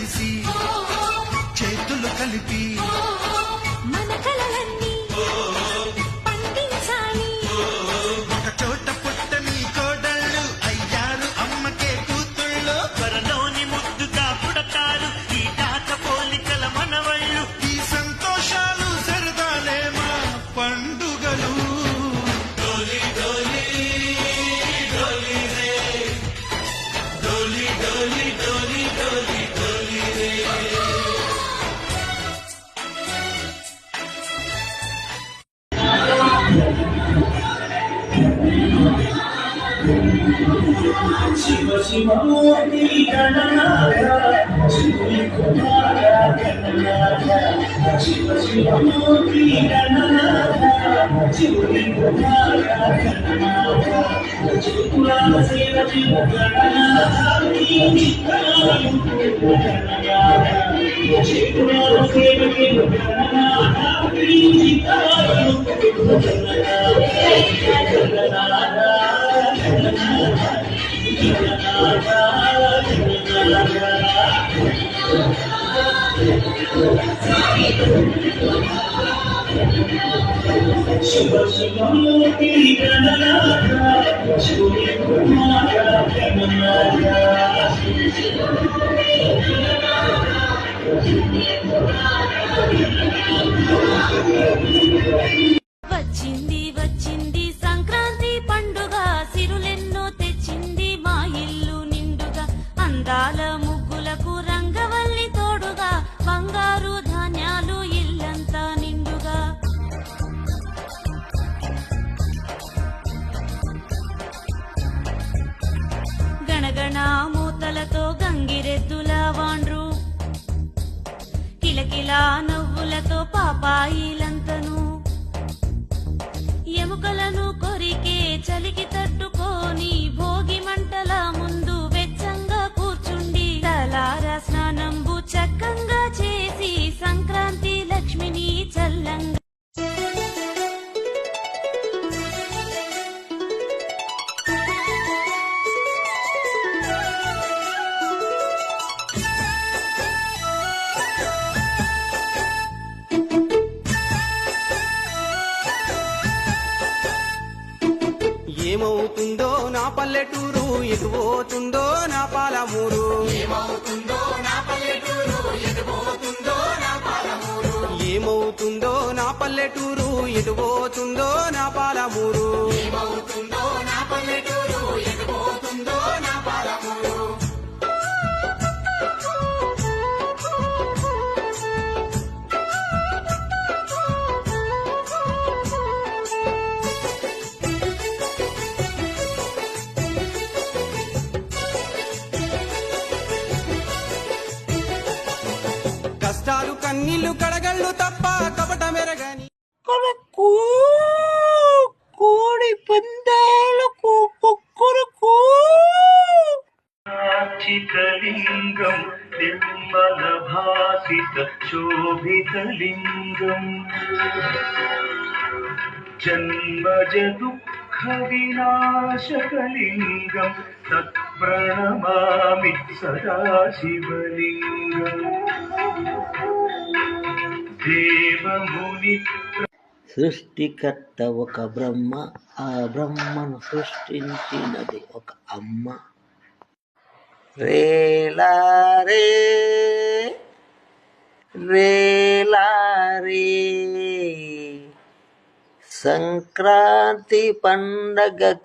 కలిసి చేతులు కలిపి మన కలలన్నీ పండించాలి. ఒక చోట పుట్టని కోడళ్ళు అయ్యారు అమ్మకే కూతుళ్ళు. త్వరలోని ముద్దుగా పుడతారు ఈ తాత పోలికల మనవళ్ళు. ఈ సంతోషాలు సరదాలే మా పండుగలు. డోలి డోలి డోలి రే, డోలి డోలి డోలి డోలి డోలి రే. శివ శివమూర్తి గణనాథ శివుని కుమార గణనాథ శివ శివమూర్తి గణనాథ శివుని కుమార గణనాథ త్రిపురాల శివ శివ గణనాథ గణనాథ త్రిపురాల శివ శివ గణనాథ శివ శివమూర్తి గణనాథ శివుని కుమార గణనాథ వచ్చింది వచ్చింది సంక్రాంతి పండుగ, సిరులెన్నో తెచ్చింది మా ఇల్లు నిండుగా. అందాల ముగ్గులకు రంగవల్లి తోడుగా, బంగారు ధాన్యాలు ఇల్లంతా నిండుగా. గణగణ మూతలతో గంగిరెద్దుల వాండ్రు, కిలకిలా నవ్వులతో పాపాయిలంతను, ఎముకలను కొరికే చలికి తట్టుకొని భోగి మంటల ముందు వెచ్చంగా కూర్చుండి తలారా స్నానంబు చక్కంగా చేసి సంక్రాంతి లక్ష్మిని చల్లంగా. ఏమవుతుందో నా పల్లెటూరు, ఎటు పోతుందో నా పాలమూరు. ఏమవుతుందో నా పల్లెటూరు, ఎటు పోతుందో నా పాలమూరు. ఏమవుతుందో నా పల్లెటూరు, ఎటు పోతుందో నా పాలమూరు. ఏమవుతుందో నా పల్లెటూరు, ఎటు పోతుందో నా పాలమూరు. కష్టాలు కన్నీళ్లు కడగళ్ళు తప్ప కపట మెరగని కొరకు కోడి పందాలకు కొరకు లింగం నిర్మల భాసిత శోభితలింగం జన్మజ దుఃఖ వినాశకలింగం తత్ప్రణమామి సదాశివలింగం దేవముని. సృష్టికర్త ఒక బ్రహ్మ, ఆ బ్రహ్మను సృష్టించినది ఒక అమ్మ. రేలారే రేలారే సంక్రాంతి పండగ